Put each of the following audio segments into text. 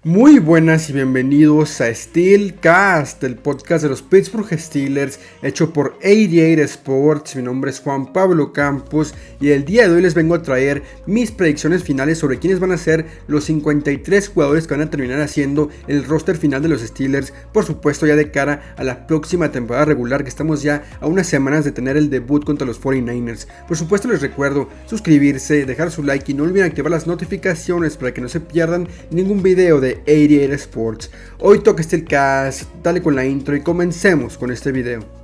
Muy buenas y bienvenidos a Steelcast, el podcast de los Pittsburgh Steelers, hecho por 88 Sports. Mi nombre es Juan Pablo Campos y el día de hoy les vengo a traer mis predicciones finales sobre quiénes van a ser los 53 jugadores que van a terminar haciendo el roster final de los Steelers, por supuesto ya de cara a la próxima temporada regular, que estamos ya a unas semanas de tener el debut contra los 49ers. Por supuesto les recuerdo suscribirse, dejar su like y no olviden activar las notificaciones para que no se pierdan ningún video de 88 Sports. Hoy toca Steelcast, dale con la intro y comencemos con este video.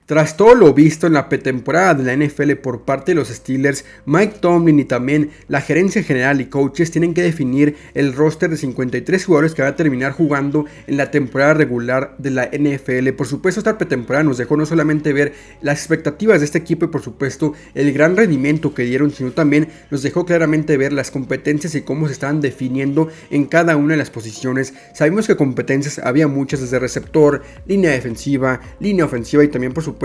Tras todo lo visto en la pretemporada de la NFL por parte de los Steelers, Mike Tomlin y también la gerencia general y coaches tienen que definir el roster de 53 jugadores que van a terminar jugando en la temporada regular de la NFL. Por supuesto, esta pretemporada nos dejó no solamente ver las expectativas de este equipo y por supuesto el gran rendimiento que dieron, sino también nos dejó claramente ver las competencias y cómo se estaban definiendo en cada una de las posiciones. Sabemos que competencias había muchas, desde receptor, línea defensiva, línea ofensiva y también por supuesto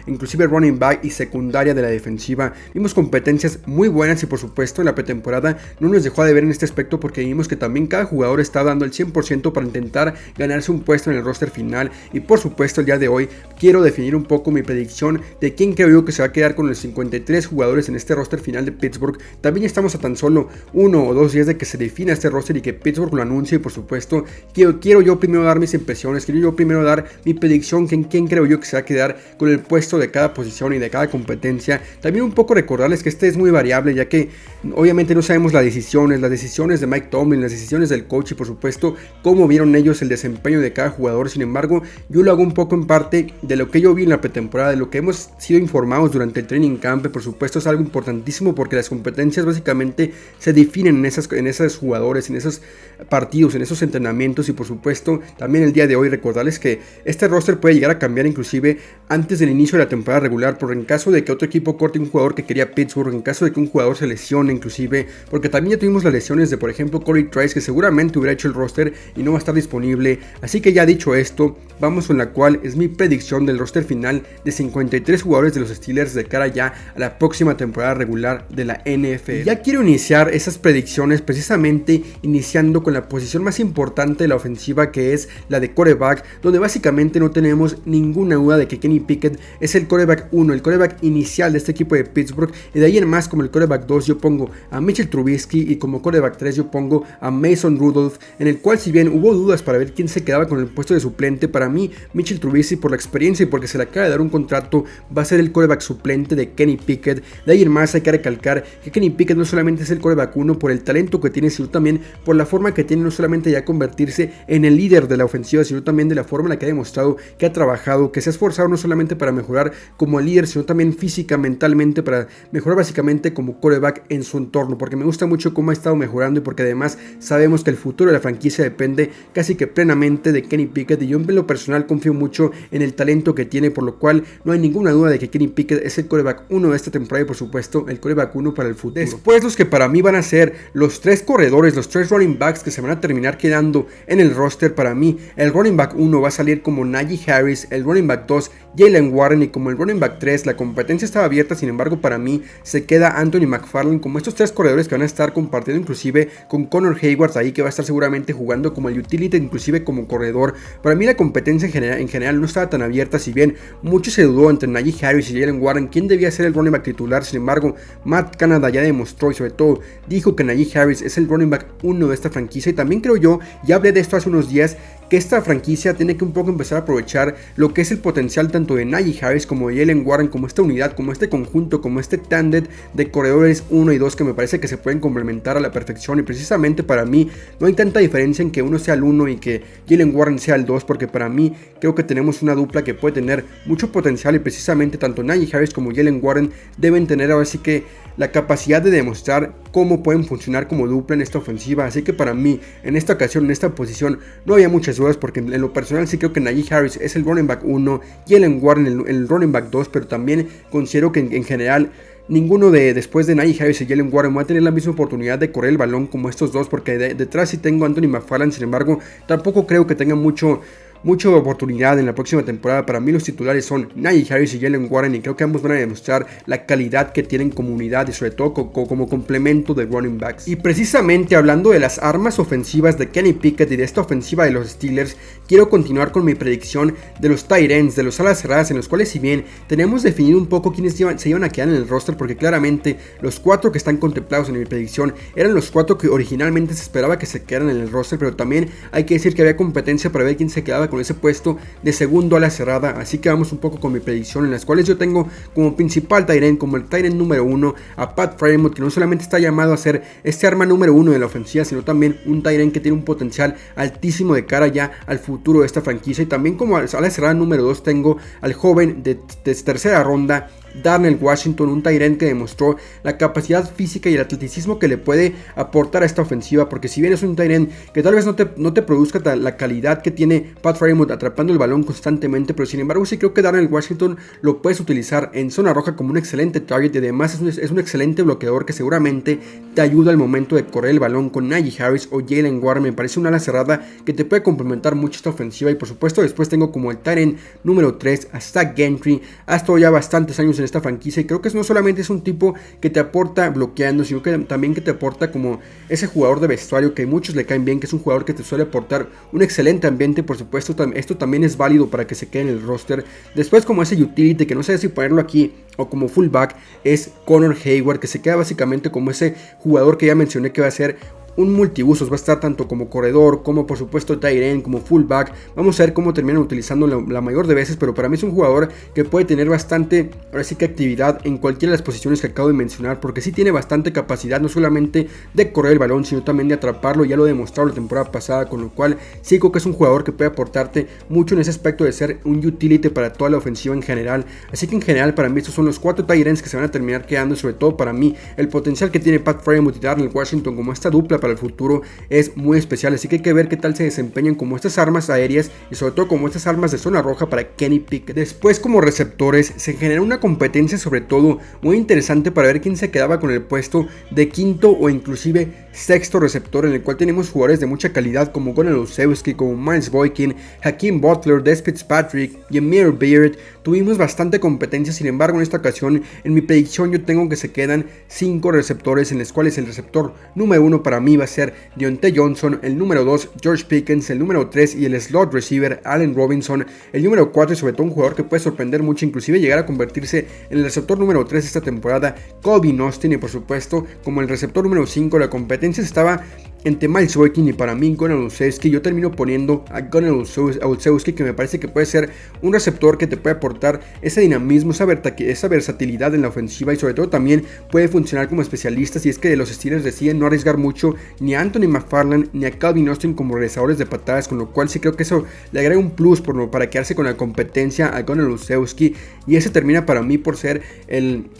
inclusive running back y secundaria de la defensiva. Vimos competencias muy buenas y por supuesto en la pretemporada no nos dejó de ver en este aspecto, porque vimos que también cada jugador está dando el 100% para intentar ganarse un puesto en el roster final. Y por supuesto el día de hoy quiero definir un poco mi predicción de quién creo yo que se va a quedar con los 53 jugadores en este roster final de Pittsburgh. También estamos a tan solo 1 o 2 días de que se defina este roster y que Pittsburgh lo anuncie. Y por supuesto quiero yo primero dar mis impresiones, quiero yo primero dar mi predicción, quién creo yo que se va a quedar con el puesto de cada posición y de cada competencia. También un poco recordarles que este es muy variable, ya que obviamente no sabemos las decisiones de Mike Tomlin, las decisiones del coach y por supuesto cómo vieron ellos el desempeño de cada jugador. Sin embargo, yo lo hago un poco en parte de lo que yo vi en la pretemporada, de lo que hemos sido informados durante el training camp. Por supuesto es algo importantísimo porque las competencias básicamente se definen en esos jugadores, en esos partidos, en esos entrenamientos. Y por supuesto también el día de hoy recordarles que este roster puede llegar a cambiar inclusive antes del inicio de la temporada regular, por en caso de que otro equipo corte un jugador que quería Pittsburgh, en caso de que un jugador se lesione inclusive, porque también ya tuvimos las lesiones de por ejemplo Corey Trice, que seguramente hubiera hecho el roster y no va a estar disponible. Así que ya dicho esto, vamos con la cual es mi predicción del roster final de 53 jugadores de los Steelers de cara ya a la próxima temporada regular de la NFL. Y ya quiero iniciar esas predicciones precisamente iniciando con la posición más importante de la ofensiva, que es la de quarterback, donde básicamente no tenemos ninguna duda de que Kenny Pickett es el quarterback 1, el quarterback inicial de este equipo de Pittsburgh. Y de ahí en más, como el quarterback 2 yo pongo a Mitchell Trubisky y como quarterback 3 yo pongo a Mason Rudolph, en el cual si bien hubo dudas para ver quién se quedaba con el puesto de suplente, para mí Mitchell Trubisky, por la experiencia y porque se le acaba de dar un contrato, va a ser el quarterback suplente de Kenny Pickett. De ahí en más hay que recalcar que Kenny Pickett no solamente es el quarterback 1 por el talento que tiene, sino también por la forma que tiene no solamente ya convertirse en el líder de la ofensiva, sino también de la forma en la que ha demostrado que ha trabajado, que se ha esforzado no solamente para mejorar como líder, sino también física, mentalmente, para mejorar básicamente como quarterback en su entorno, porque me gusta mucho cómo ha estado mejorando y porque además sabemos que el futuro de la franquicia depende casi que plenamente de Kenny Pickett. Y yo en lo personal confío mucho en el talento que tiene, por lo cual no hay ninguna duda de que Kenny Pickett es el quarterback 1 de esta temporada y por supuesto el quarterback 1 para el futuro. Después los que para mí van a ser los 3 corredores, los 3 running backs que se van a terminar quedando en el roster, para mí el running back 1 va a salir como Najee Harris, el running back 2 Jaylen Warren y como el running back 3 la competencia estaba abierta. Sin embargo, para mí se queda Anthony McFarland como estos 3 corredores que van a estar compartiendo inclusive con Connor Hayward ahí, que va a estar seguramente jugando como el utility, inclusive como corredor. Para mí la competencia en general no estaba tan abierta, si bien mucho se dudó entre Najee Harris y Jaylen Warren quién debía ser el running back titular. Sin embargo, Matt Canada ya demostró y sobre todo dijo que Najee Harris es el running back 1 de esta franquicia. Y también creo yo, ya hablé de esto hace unos días, que esta franquicia tiene que un poco empezar a aprovechar lo que es el potencial tanto de Najee Harris como de Jaylen Warren, como esta unidad, como este conjunto, como este tándem de corredores 1 y 2 que me parece que se pueden complementar a la perfección. Y precisamente para mí no hay tanta diferencia en que uno sea el 1 y que Jaylen Warren sea el 2, porque para mí creo que tenemos una dupla que puede tener mucho potencial y precisamente tanto Najee Harris como Jaylen Warren deben tener ahora sí que la capacidad de demostrar cómo pueden funcionar como dupla en esta ofensiva. Así que para mí en esta ocasión, en esta posición, no había muchas dudas, porque en lo personal sí creo que Najee Harris es el running back 1, Jaylen Warren el running back 2, pero también considero que en general ninguno después de Najee Harris y Jaylen Warren va a tener la misma oportunidad de correr el balón como estos dos, porque detrás sí tengo a Anthony McFarland. Sin embargo, tampoco creo que tenga mucho mucha oportunidad en la próxima temporada. Para mí los titulares son Najee Harris y Jalen Warren, y creo que ambos van a demostrar la calidad que tienen como unidad y sobre todo como complemento de running backs. Y precisamente hablando de las armas ofensivas de Kenny Pickett y de esta ofensiva de los Steelers, quiero continuar con mi predicción de los tight ends, de los alas cerradas, en los cuales, si bien tenemos definido un poco quiénes se iban a quedar en el roster, porque claramente los 4 que están contemplados en mi predicción eran los 4 que originalmente se esperaba que se quedaran en el roster, pero también hay que decir que había competencia para ver quién se quedaba con ese puesto de segundo ala cerrada. Así que vamos un poco con mi predicción, en las cuales yo tengo como principal tight end, como el tight end número 1, a Pat Freiermuth, que no solamente está llamado a ser este arma número 1 de la ofensiva, sino también un tight end que tiene un potencial altísimo de cara ya al futuro de esta franquicia. Y también como ala cerrada número 2 tengo al joven de tercera ronda, Darnell Washington, un tight end que demostró la capacidad física y el atleticismo que le puede aportar a esta ofensiva, porque si bien es un tight end que tal vez no te produzca la calidad que tiene Pat Freiermuth atrapando el balón constantemente, pero sin embargo sí creo que Darnell Washington lo puedes utilizar en zona roja como un excelente target, y además es un excelente bloqueador que seguramente te ayuda al momento de correr el balón. Con Najee Harris o Jalen Warren me parece una ala cerrada que te puede complementar mucho esta ofensiva. Y por supuesto después tengo como el tight end número 3 a Zach Gentry. Ha estado ya bastantes años en esta franquicia y creo que no solamente es un tipo que te aporta bloqueando, sino que también que te aporta como ese jugador de vestuario que a muchos le caen bien, que es un jugador que te suele aportar un excelente ambiente. Por supuesto esto también es válido para que se quede en el roster. Después como ese utility, que no sé si ponerlo aquí o como fullback, es Connor Hayward, que se queda básicamente como ese jugador que ya mencioné que va a ser un multiusos, va a estar tanto como corredor, como por supuesto tight end, como fullback. Vamos a ver cómo terminan utilizando la mayor de veces, pero para mí es un jugador que puede tener bastante, ahora sí que actividad en cualquiera de las posiciones que acabo de mencionar, porque sí tiene bastante capacidad, no solamente de correr el balón, sino también de atraparlo. Ya lo he demostrado la temporada pasada, con lo cual sí creo que es un jugador que puede aportarte mucho en ese aspecto de ser un utility para toda la ofensiva en general. Así que en general para mí estos son los 4 tight ends que se van a terminar quedando. Sobre todo para mí el potencial que tiene Pat Freiermuth y Darnell Washington como esta dupla para el futuro es muy especial, así que hay que ver qué tal se desempeñan como estas armas aéreas y sobre todo como estas armas de zona roja para Kenny Pickett. Después como receptores se genera una competencia sobre todo muy interesante para ver quién se quedaba con el puesto de quinto o inclusive sexto receptor, en el cual tenemos jugadores de mucha calidad como Gunnar Olszewski, como Miles Boykin, Hakeem Butler, Des Fitzpatrick y Amir Beard. Tuvimos bastante competencia, sin embargo en esta ocasión en mi predicción yo tengo que se quedan 5 receptores, en los cuales el receptor número 1 para mí va a ser Diontae Johnson, el número 2 George Pickens, el número 3 y el slot receiver Allen Robinson, el número 4 y sobre todo un jugador que puede sorprender mucho, inclusive llegar a convertirse en el receptor número 3 esta temporada, Calvin Austin. Y por supuesto como el receptor número 5 la competencia estaba entre Miles Boykin y para mí Gunnar Olszewski. Yo termino poniendo a Gunnar Olszewski, que me parece que puede ser un receptor que te puede aportar ese dinamismo, esa versatilidad en la ofensiva, y sobre todo también puede funcionar como especialista si es que los Steelers deciden no arriesgar mucho ni a Anthony McFarland ni a Calvin Austin como regresadores de patadas, con lo cual sí creo que eso le agrega un plus para quedarse con la competencia a Gunnar Olszewski. Y ese termina para mí por ser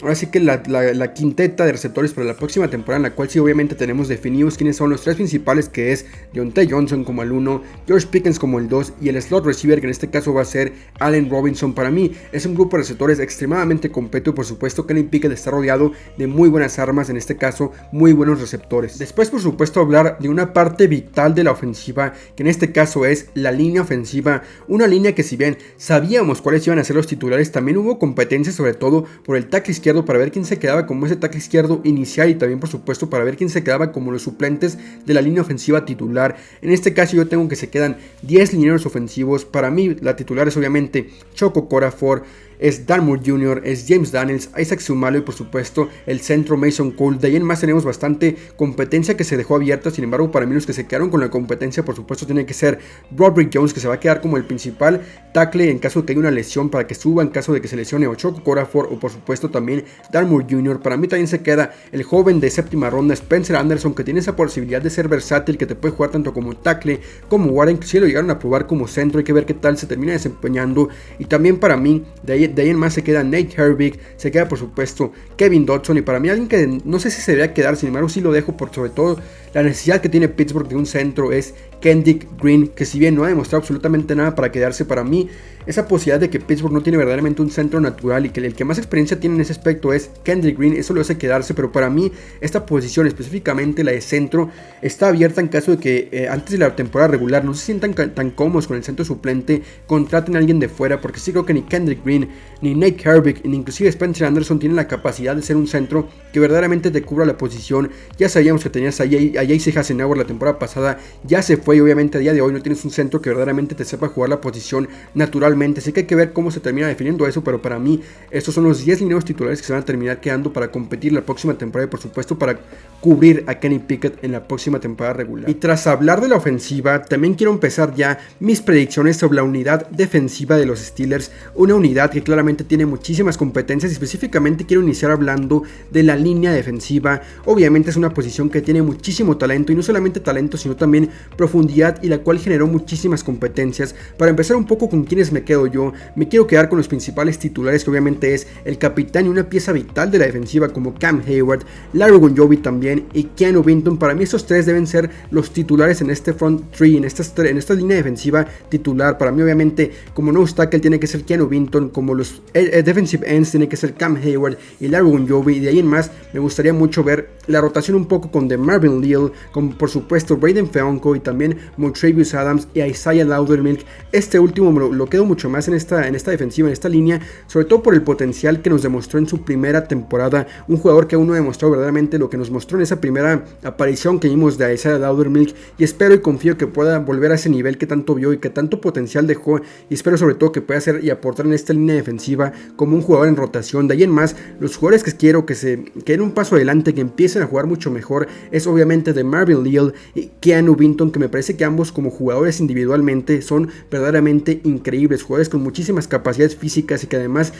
ahora sí que la quinteta de receptores para la próxima temporada, en la cual sí obviamente tenemos definidos quiénes son los 3 principales, que es Diontae Johnson como el 1, George Pickens como el 2 y el slot receiver, que en este caso va a ser Allen Robinson. Para mí es un grupo de receptores extremadamente completo y por supuesto Kenny Pickett está rodeado de muy buenas armas, en este caso muy buenos receptores. Después por supuesto hablar de una parte vital de la ofensiva, que en este caso es la línea ofensiva, una línea que si bien sabíamos cuáles iban a ser los titulares, también hubo competencia sobre todo por el tackle izquierdo para ver quién se quedaba como ese tackle izquierdo inicial, y también por supuesto para ver quién se quedaba como los suplentes de la línea ofensiva titular. En este caso yo tengo que se quedan 10 linieros ofensivos. Para mí la titular es obviamente Choco Corafor, es Dan Moore Jr., es James Daniels, Isaac Seumalo y por supuesto el centro Mason Cole. De ahí en más tenemos bastante competencia que se dejó abierta. Sin embargo para mí los que se quedaron con la competencia por supuesto tiene que ser Broderick Jones, que se va a quedar como el principal tackle en caso de que haya una lesión, para que suba en caso de que se lesione o Choco Corafor, o por supuesto también Dan Moore Jr. Para mí también se queda el joven de séptima ronda Spencer Anderson, que tiene esa posibilidad de ser versátil, que te puede jugar tanto como tackle como guardia, inclusive lo llegaron a probar como centro. Hay que ver qué tal se termina desempeñando. Y también para mí de de ahí en más se queda Nate Herbig, se queda por supuesto Kevin Dodson, y para mí alguien que no sé si se debería quedar, sin embargo sí lo dejo por sobre todo la necesidad que tiene Pittsburgh de un centro, es Kendrick Green, que si bien no ha demostrado absolutamente nada para quedarse, para mí esa posibilidad de que Pittsburgh no tiene verdaderamente un centro natural y que el que más experiencia tiene en ese aspecto es Kendrick Green, eso lo hace quedarse, pero para mí esta posición, específicamente la de centro, está abierta en caso de que antes de la temporada regular no se sientan tan cómodos con el centro suplente, contraten a alguien de fuera, porque sí creo que ni Kendrick Green, ni Nate Herbig, ni inclusive Spencer Anderson tienen la capacidad de ser un centro que verdaderamente te cubra la posición. Ya sabíamos que tenías a J.C. Hassenauer la temporada pasada, ya se fue y obviamente a día de hoy no tienes un centro que verdaderamente te sepa jugar la posición naturalmente, así que hay que ver cómo se termina definiendo eso, pero para mí estos son los 10 lineros titulares que se van a terminar quedando para competir la próxima temporada y por supuesto para cubrir a Kenny Pickett en la próxima temporada regular. Y tras hablar de la ofensiva, también quiero empezar ya mis predicciones sobre la unidad defensiva de los Steelers, una unidad que claramente tiene muchísimas competencias y específicamente quiero iniciar hablando de la línea defensiva. Obviamente es una posición que tiene muchísimo talento y no solamente talento sino también profundidad, y la cual generó muchísimas competencias. Para empezar un poco con quienes me quedo yo, me quiero quedar con los principales titulares, que obviamente es el capitán y una pieza vital de la defensiva como Cam Hayward, Larry Ogunjobi también y Keanu Vinton. Para mí estos tres deben ser los titulares en este front three, en esta línea defensiva titular. Para mí obviamente como nose tackle tiene que ser Keanu Vinton, como los defensive ends tiene que ser Cam Hayward y Larry Ogunjobi, y de ahí en más me gustaría mucho ver la rotación un poco con DeMarvin Leal, como por supuesto Braden Feonco y también Montravius Adams y Isaiah Loudermilk. Este último lo quedo mucho más en esta defensiva, en esta línea, sobre todo por el potencial que nos demostró en su primera temporada, un jugador que aún no demostró verdaderamente lo que nos mostró en esa primera aparición que vimos de Isaiah Loudermilk, y espero y confío que pueda volver a ese nivel que tanto vio y que tanto potencial dejó, y espero sobre todo que pueda hacer y aportar en esta línea defensiva como un jugador en rotación. De ahí en más, los jugadores que quiero que den un paso adelante, que empiecen a jugar mucho mejor, es obviamente de Marvin Leal y Keanu Vinton, que me parece que ambos como jugadores individualmente son verdaderamente increíbles, jugadores con muchísimas capacidades físicas y que además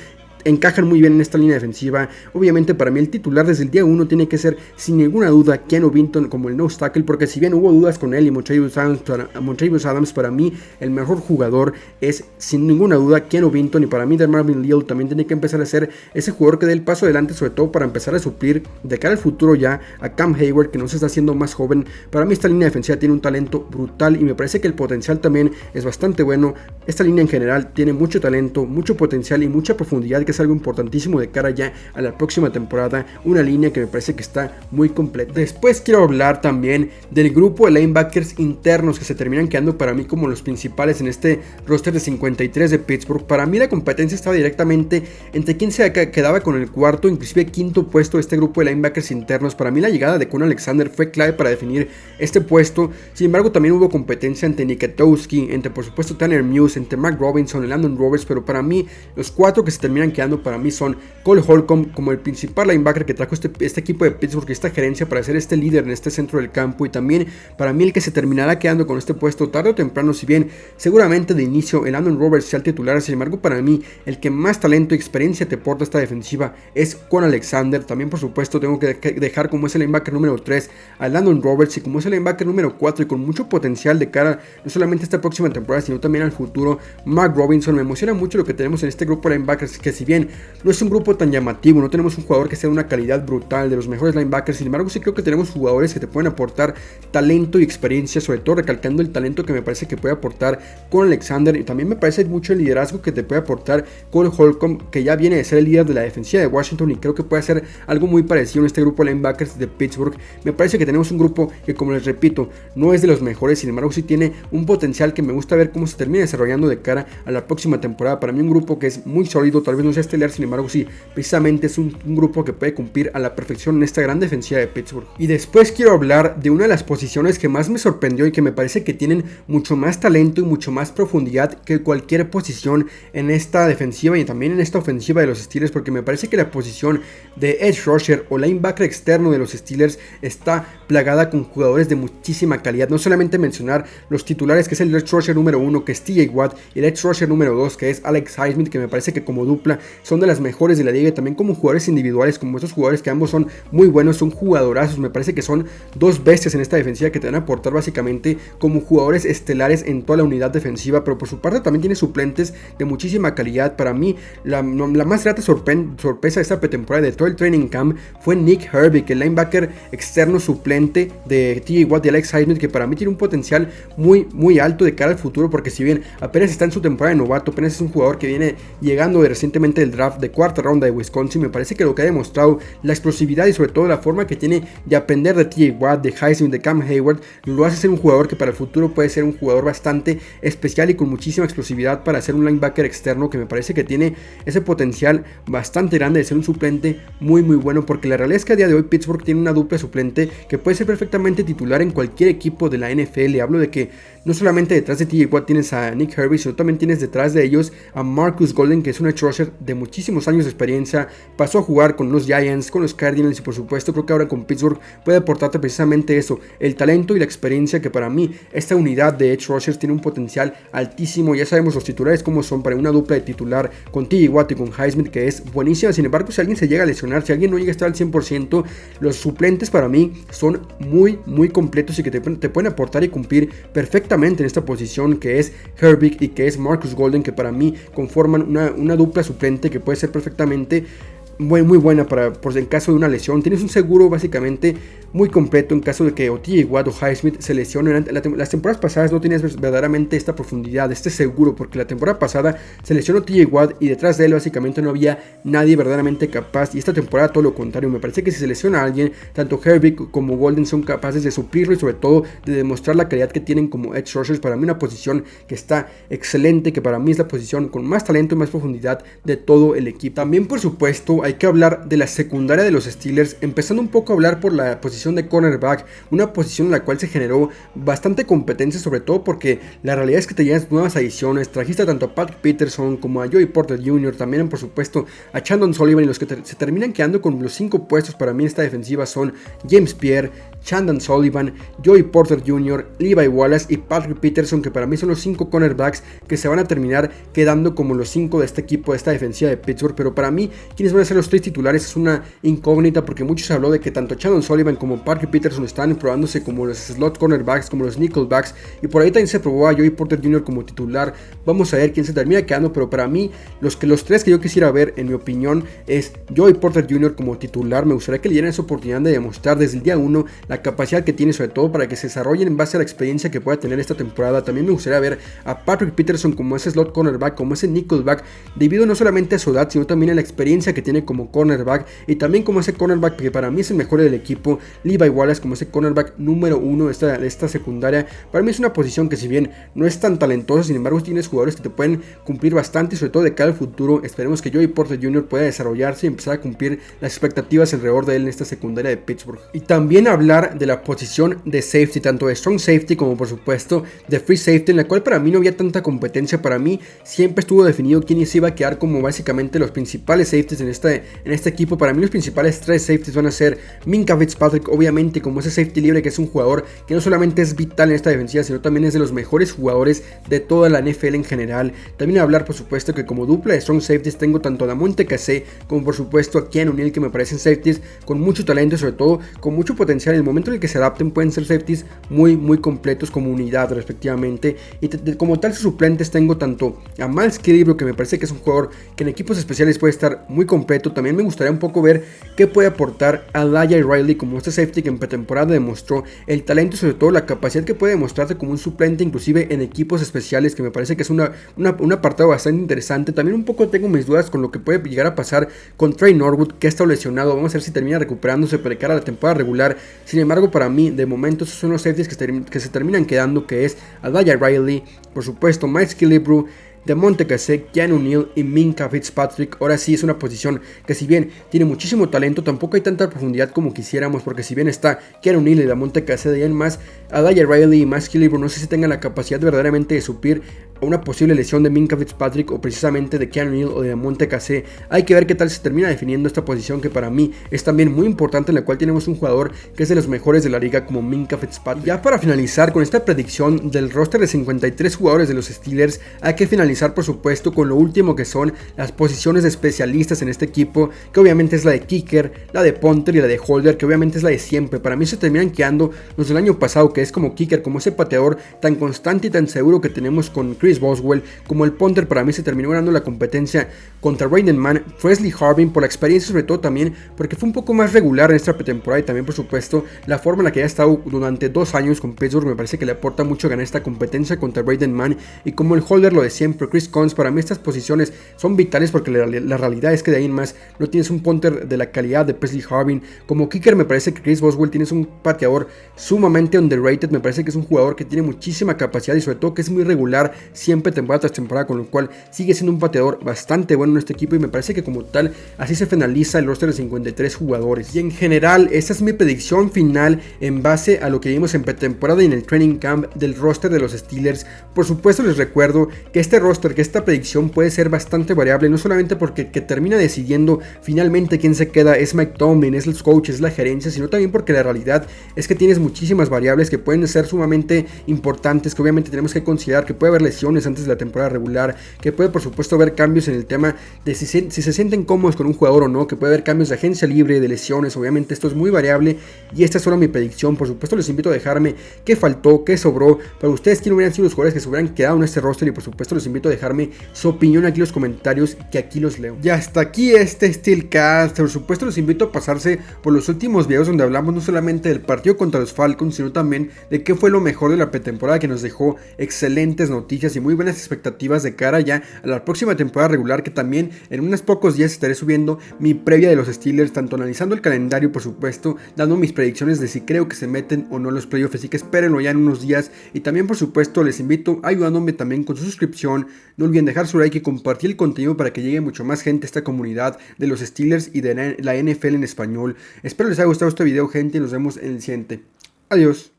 encajan muy bien en esta línea defensiva. Obviamente para mí el titular desde el día 1 tiene que ser sin ninguna duda Keanu Vinton como el nose tackle, porque si bien hubo dudas con él y Montravius Adams, para mí el mejor jugador es sin ninguna duda Keanu Vinton, y para mí Marvin Leal también tiene que empezar a ser ese jugador que dé el paso adelante, sobre todo para empezar a suplir de cara al futuro ya a Cam Hayward, que no se está haciendo más joven. Para mí esta línea defensiva tiene un talento brutal y me parece que el potencial también es bastante bueno. Esta línea en general tiene mucho talento, mucho potencial y mucha profundidad, que es algo importantísimo de cara ya a la próxima temporada. Una línea que me parece que está muy completa. Después quiero hablar también del grupo de linebackers internos que se terminan quedando para mí como los principales en este roster de 53 de Pittsburgh. Para mí la competencia estaba directamente entre quién se quedaba con el cuarto, inclusive quinto puesto de este grupo de linebackers internos. Para mí la llegada de Kwon Alexander fue clave para definir este puesto. Sin embargo también hubo competencia entre Nick Etowski, entre por supuesto Tanner Muse, entre Mark Robinson y Landon Roberts, pero para mí los cuatro que se terminan quedando para mí son Cole Holcomb como el principal linebacker que trajo este equipo de Pittsburgh, esta gerencia, para ser este líder en este centro del campo, y también para mí el que se terminará quedando con este puesto tarde o temprano, si bien seguramente de inicio el Landon Roberts sea el titular, sin embargo para mí el que más talento y experiencia te aporta esta defensiva es Kwon Alexander. También por supuesto tengo que dejar como es el linebacker número 3 a Landon Roberts, y como es el linebacker número 4 y con mucho potencial de cara no solamente a esta próxima temporada sino también al futuro, Mark Robinson. Me emociona mucho lo que tenemos en este grupo de linebackers, que si bien no es un grupo tan llamativo, no tenemos un jugador que sea de una calidad brutal, de los mejores linebackers, sin embargo sí creo que tenemos jugadores que te pueden aportar talento y experiencia, sobre todo recalcando el talento que me parece que puede aportar Kwon Alexander, y también me parece mucho el liderazgo que te puede aportar Cole Holcomb, que ya viene de ser el líder de la defensiva de Washington, y creo que puede hacer algo muy parecido en este grupo de linebackers de Pittsburgh. Me parece que tenemos un grupo que, como les repito, no es de los mejores, sin embargo sí tiene un potencial que me gusta ver cómo se termina desarrollando de cara a la próxima temporada. Para mí un grupo que es muy sólido, tal vez no sea estelar, sin embargo sí, precisamente es un grupo que puede cumplir a la perfección en esta gran defensiva de Pittsburgh. Y después quiero hablar de una de las posiciones que más me sorprendió y que me parece que tienen mucho más talento y mucho más profundidad que cualquier posición en esta defensiva y también en esta ofensiva de los Steelers, porque me parece que la posición de edge rusher o linebacker externo de los Steelers está plagada con jugadores de muchísima calidad. No solamente mencionar los titulares, que es el edge rusher número 1 que es TJ Watt, y el edge rusher número 2 que es Alex Highsmith, que me parece que como dupla son de las mejores de la liga, y también como jugadores individuales, como estos jugadores que ambos son muy buenos, son jugadorazos. Me parece que son dos bestias en esta defensiva que te van a aportar básicamente como jugadores estelares en toda la unidad defensiva, pero por su parte también tiene suplentes de muchísima calidad. Para mí la más grata sorpresa de esta pretemporada de todo el training camp fue Nick Herbig, el linebacker externo suplente de TJ Watt y Alex Highsmith, que para mí tiene un potencial muy alto de cara al futuro, porque si bien apenas está en su temporada de novato, apenas es un jugador que viene llegando recientemente del draft de cuarta ronda de Wisconsin, me parece que lo que ha demostrado, la explosividad y sobre todo la forma que tiene de aprender de TJ Watt, de Highsmith, de Cam Hayward, lo hace ser un jugador que para el futuro puede ser un jugador bastante especial y con muchísima explosividad para ser un linebacker externo, que me parece que tiene ese potencial bastante grande de ser un suplente muy bueno, porque la realidad es que a día de hoy Pittsburgh tiene una dupla suplente que puede ser perfectamente titular en cualquier equipo de la NFL. Hablo de que no solamente detrás de TJ Watt tienes a Nick Herbig, sino también tienes detrás de ellos a Marcus Golden, que es un edge rusher de muchísimos años de experiencia, pasó a jugar con los Giants, con los Cardinals, y por supuesto creo que ahora con Pittsburgh puede aportarte precisamente eso, el talento y la experiencia, que para mí esta unidad de edge rushers tiene un potencial altísimo. Ya sabemos los titulares como son para una dupla de titular con TJ Watt y con Highsmith, que es buenísima. Sin embargo, si alguien se llega a lesionar, si alguien no llega a estar al 100%, los suplentes para mí son muy completos y que te pueden aportar y cumplir perfectamente en esta posición, que es Herbig y que es Marcus Golden, que para mí conforman una dupla suplente que puede ser perfectamente muy buena por en caso de una lesión. Tienes un seguro básicamente muy completo en caso de que o TJ Watt o Highsmith se lesionen. Las temporadas pasadas no tenías verdaderamente esta profundidad, este seguro, porque la temporada pasada se lesionó TJ Watt y detrás de él básicamente no había nadie verdaderamente capaz, y esta temporada todo lo contrario. Me parece que si se lesiona a alguien, tanto Herbig como Golden son capaces de suplirlo y sobre todo de demostrar la calidad que tienen como edge rushers. Para mí una posición que está excelente, que para mí es la posición con más talento y más profundidad de todo el equipo. También por supuesto hay que hablar de la secundaria de los Steelers, empezando un poco a hablar por la posición de cornerback, una posición en la cual se generó bastante competencia, sobre todo porque la realidad es que te llevas nuevas adiciones, trajiste tanto a Patrick Peterson como a Joey Porter Jr., también por supuesto a Chandon Sullivan, y los que se terminan quedando con los 5 puestos para mí en esta defensiva son James Pierre, Chandon Sullivan, Joey Porter Jr., Levi Wallace y Patrick Peterson, que para mí son los 5 cornerbacks que se van a terminar quedando como los 5 de este equipo, de esta defensiva de Pittsburgh. Pero para mí, quienes van a ser los 3 titulares es una incógnita, porque mucho se habló de que tanto Chandon Sullivan como Patrick Peterson están probándose como los slot cornerbacks, como los nickelbacks, y por ahí también se probó a Joey Porter Jr. como titular. Vamos a ver quién se termina quedando, pero para mí los 3 que yo quisiera ver, en mi opinión, es Joey Porter Jr. como titular. Me gustaría que le dieran esa oportunidad de demostrar desde el día 1 la capacidad que tiene, sobre todo para que se desarrollen en base a la experiencia que pueda tener esta temporada. También me gustaría ver a Patrick Peterson como ese slot cornerback, como ese nickelback, debido no solamente a su edad, sino también a la experiencia que tiene como cornerback, y también como ese cornerback que para mí es el mejor del equipo, Levi Wallace, como ese cornerback número 1 de esta secundaria. Para mí es una posición que, si bien no es tan talentosa, sin embargo tienes jugadores que te pueden cumplir bastante, y sobre todo de cara al futuro esperemos que Joey Porter Jr. pueda desarrollarse y empezar a cumplir las expectativas alrededor de él en esta secundaria de Pittsburgh. Y también hablar de la posición de safety, tanto de strong safety como por supuesto de free safety, en la cual para mí no había tanta competencia. Para mí siempre estuvo definido quién se iba a quedar como básicamente los principales safeties en este equipo. Para mí los principales 3 safeties van a ser Minkah Fitzpatrick, obviamente como ese safety libre, que es un jugador que no solamente es vital en esta defensiva, sino también es de los mejores jugadores de toda la NFL en general. También hablar por supuesto que como dupla de strong safeties tengo tanto a Damontae Kazee como por supuesto a Keanu Neal, que me parecen safeties con mucho talento y sobre todo con mucho potencial. En el momento en el que se adapten pueden ser safeties muy completos como unidad respectivamente. Y como tal sus suplentes tengo tanto a Miles Killebrew, que me parece que es un jugador que en equipos especiales puede estar muy completo. También me gustaría un poco ver qué puede aportar a Elijah Riley como este safety que en pretemporada demostró el talento y sobre todo la capacidad que puede demostrarse como un suplente inclusive en equipos especiales, que me parece que es un apartado bastante interesante. También un poco tengo mis dudas con lo que puede llegar a pasar con Trey Norwood, que ha estado lesionado. Vamos a ver si termina recuperándose para cara a la temporada regular. Sin embargo, para mí de momento esos son los safeties que se terminan quedando, que es Elijah Riley, por supuesto Miles Killebrew, Damontae Kazee, Keanu Neal y Minkah Fitzpatrick. Ahora sí es una posición que, si bien tiene muchísimo talento, tampoco hay tanta profundidad como quisiéramos, porque si bien está Keanu Neal y Damontae Kazee, de ahí en más Elijah Riley y Miles Killebrew no sé si tengan la capacidad verdaderamente de suplir a una posible lesión de Minkah Fitzpatrick o precisamente de Keanu Neal o de Monte Cassé. Hay que ver qué tal se termina definiendo esta posición, que para mí es también muy importante, en la cual tenemos un jugador que es de los mejores de la liga como Minkah Fitzpatrick. Ya para finalizar con esta predicción del roster de 53 jugadores de los Steelers, hay que finalizar por supuesto con lo último, que son las posiciones de especialistas en este equipo, que obviamente es la de kicker, la de punter y la de holder, que obviamente es la de siempre. Para mí se terminan quedando los del año pasado, que es como kicker, como ese pateador tan constante y tan seguro que tenemos con Chris Boswell, como el punter. Para mí se terminó ganando la competencia contra Braden Mann, Presley Harvin, por la experiencia, sobre todo también porque fue un poco más regular en esta pretemporada, y también por supuesto la forma en la que ya ha estado durante 2 años con Pittsburgh me parece que le aporta mucho ganar esta competencia contra Braden Mann. Y como el holder, lo de siempre, Chris Cons. Para mí estas posiciones son vitales, porque la realidad es que de ahí en más no tienes un punter de la calidad de Presley Harvin. Como kicker me parece que Chris Boswell tienes un pateador sumamente underrated, me parece que es un jugador que tiene muchísima capacidad y sobre todo que es muy regular siempre temporada tras temporada, con lo cual sigue siendo un pateador bastante bueno en este equipo, y me parece que como tal así se finaliza el roster de 53 jugadores. Y en general esta es mi predicción final en base a lo que vimos en pretemporada y en el training camp del roster de los Steelers. Por supuesto les recuerdo que este roster, que esta predicción puede ser bastante variable, no solamente porque que termina decidiendo finalmente quién se queda es Mike Tomlin, es los coaches, es la gerencia, sino también porque la realidad es que tienes muchísimas variables que pueden ser sumamente importantes, que obviamente tenemos que considerar, que puede haber lesiones antes de la temporada regular, que puede por supuesto haber cambios en el tema de si se sienten cómodos con un jugador o no, que puede haber cambios de agencia libre, de lesiones. Obviamente esto es muy variable y esta es solo mi predicción. Por supuesto les invito a dejarme qué faltó, qué sobró para ustedes, quién hubieran sido los jugadores que se hubieran quedado en este roster, y por supuesto les invito a dejarme su opinión aquí en los comentarios, que aquí los leo. Y hasta aquí este Steelcast. Por supuesto les invito a pasarse por los últimos videos donde hablamos no solamente del partido contra los Falcons, sino también de qué fue lo mejor de la pretemporada, que nos dejó excelentes noticias y muy buenas expectativas de cara ya a la próxima temporada regular, que también en unos pocos días estaré subiendo mi previa de los Steelers, tanto analizando el calendario, por supuesto, dando mis predicciones de si creo que se meten o no los playoffs, así que espérenlo ya en unos días. Y también por supuesto les invito a ayudándome también con su suscripción, no olviden dejar su like y compartir el contenido para que llegue mucho más gente a esta comunidad de los Steelers y de la NFL en español. Espero les haya gustado este video, gente, y nos vemos en el siguiente. Adiós.